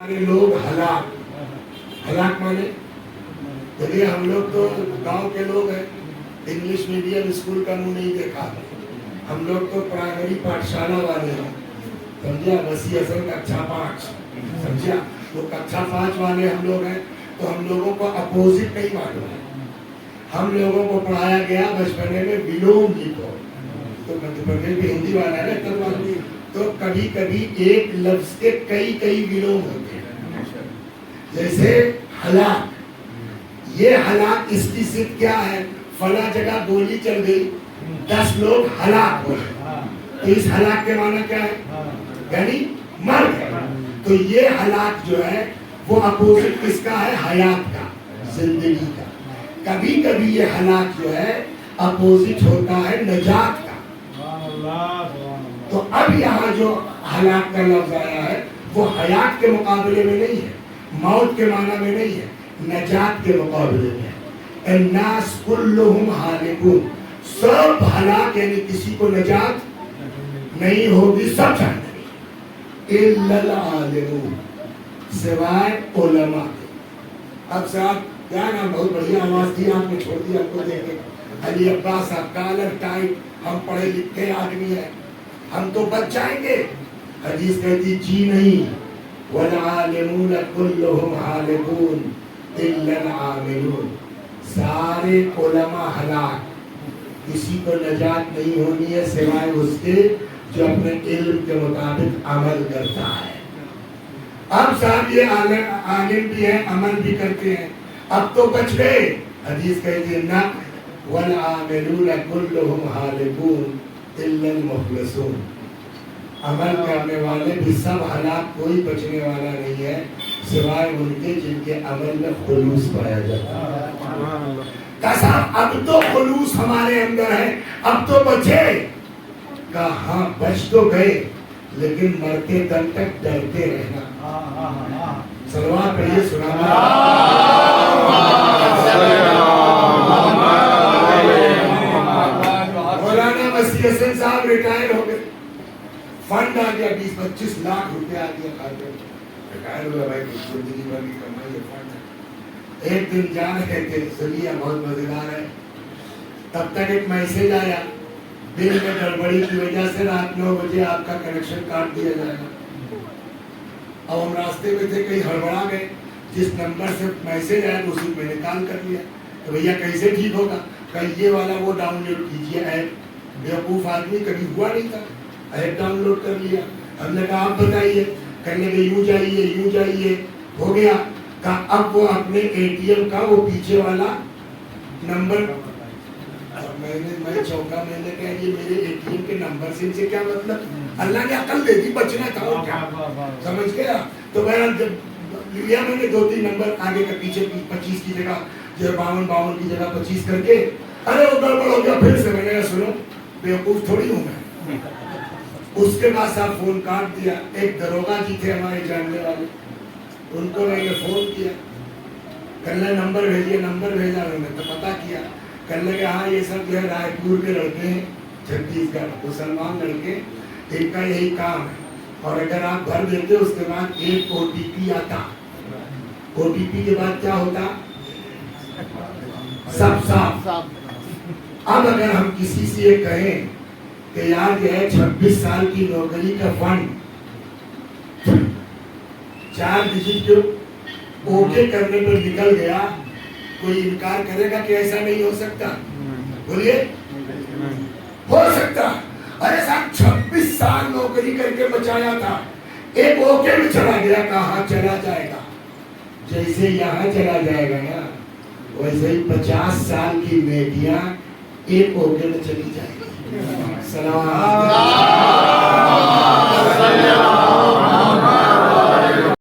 हमारे लोग हलाक हलाक माने चलिए हम लोग तो गांव के लोग हैं, इंग्लिश मीडियम स्कूल का मुंह नहीं देखा, हम लोग तो प्राइमरी पाठशाला वाले हैं, समझा। वसी असल कक्षा 5, समझा। तो कक्षा 5 वाले हम लोग हैं, तो हम लोगों को अपोजिट नहीं मालूम है। हम लोगों को पढ़ाया गया बचपने में विलोम लिखो, तो मध्य प्रदेश में हिंदी वाला है ना, तो कभी कभी एक लफ्ज के कई कई विलोम होते हैं। जैसे हलाक, ये हलाक इसकी सिद्ध क्या है, फला जगह गोली चल गई, 10 लोग हलाक हो गए, तो इस हलाक के माना क्या है, यानी मर गए। तो ये हलाक जो है वो अपोजिट किसका है, हयात का, जिंदगी का। कभी कभी ये हलाक जो है अपोजिट होता है नजात का। तो अब यहाँ जो हलाक का लफ्ज आया है वो हयात के मुकाबले में नहीं है, मौत के माना में नहीं है, नजात के मुकाबले में है। अन्नास कुल्लुहुम हालिकून, सब हलाक यानी किसी को नजात नहीं होगी, सब जानेंगे, इल्लल आलिमून, सिवाय उलमा के। अब साहब क्या नाम, बहुत बढ़िया आवाज थी आपने, छोड़ दी आपको देखे, अली अब्बास साहब, कॉलर टाइट, हम पढ़े लिखे आदमी है, हम तो बच जाएंगे। हदीस कहती जी नहीं, वल आलिमून कुल्लुहुम हालिकून इल्लल आमिलून, सारे उलमा हलाक, किसी को नजात नहीं होनी है सिवाय उसके जो अपने इल्म के मुताबिक अमल करता है। अब साहब ये आलिम भी है, अमल भी करते हैं, अब तो बच गए। हदीस कहती है ना, वल आमिलून कुल्लुहुम हालिकून इल्लल मुखलिसून, अमल करने वाले भी सब हलाक, कोई बचने वाला नहीं है सिवाय उनके जिनके अमल में खुलूस पाया जाता है। कसम, अब तो खुलूस हमारे अंदर है, अब तो बचे। कहाँ बच तो गए, लेकिन मरते दम तक डरते रहना। सलवात पढ़िए, सुना साहब रिटायर हो गए, फंड आ गया 20-25 लाख रुपए आ गया खाते में, रिटायर हुआ भाई, जिंदगी भर की कमाई है, फंड है। एक दिन जा रहे थे, सुनिए बहुत मजेदार है, तब तक एक मैसेज आया, बिल में गड़बड़ी की वजह से रात 9 बजे आपका कनेक्शन काट दिया जाएगा। अब हम रास्ते में थे, कहीं हड़बड़ा गए, जिस नंबर से मैसेज आया तो उसी मैंने कॉल कर लिया, तो भैया कैसे ठीक होगा, कहीं ये वाला वो डाउनलोड कीजिए ऐप। बेवकूफ आदमी, कभी हुआ नहीं था, ऐप डाउनलोड कर लिया। हमने कहा आप बताइए, कहने लगे यूं जाइए, हो गया। कहा अब वो अपने एटीएम का वो पीछे वाला नंबर, मैं चौंका, मैंने कहा ये मेरे एटीएम के नंबर से इनसे क्या मतलब, अल्लाह ने अकल दे दी, बचना था और क्या, समझ गया। तो बहरहाल जब लिया मैंने 2-3 नंबर आगे का पीछे 25 की जगह जो 52 की जगह 25 करके, अरे वो गड़बड़ हो गया। फिर से मैंने कहा सुनो, बेवकूफ थोड़ी हूं मैं। उसके बाद साहब फोन काट दिया। एक दरोगा जी थे हमारे जानने वाले, उनको मैंने फोन किया, कहने नंबर भेजिए, नंबर भेजा, उन्होंने तो पता किया, कहने लगे हाँ ये सब जो है रायपुर के लड़के हैं, छत्तीसगढ़ मुसलमान लड़के, इनका यही काम है, और अगर आप भर देते उसके बाद एक OTP आता, OTP के बाद क्या होता, सब साफ। अब अगर हम किसी से ये कहें कि यार जो है 26 साल की नौकरी का फंड 4 डिजिट के ओके करने पर निकल गया, कोई इनकार करेगा कि ऐसा नहीं हो सकता, बोलिए, हो सकता। अरे साहब 26 साल नौकरी करके बचाया था, एक ओके में चला गया, कहा चला जाएगा, जैसे यहाँ चला जाएगा ना, वैसे ही 50 साल की बेटियां एक ओके में चली जाएगी। सलाम।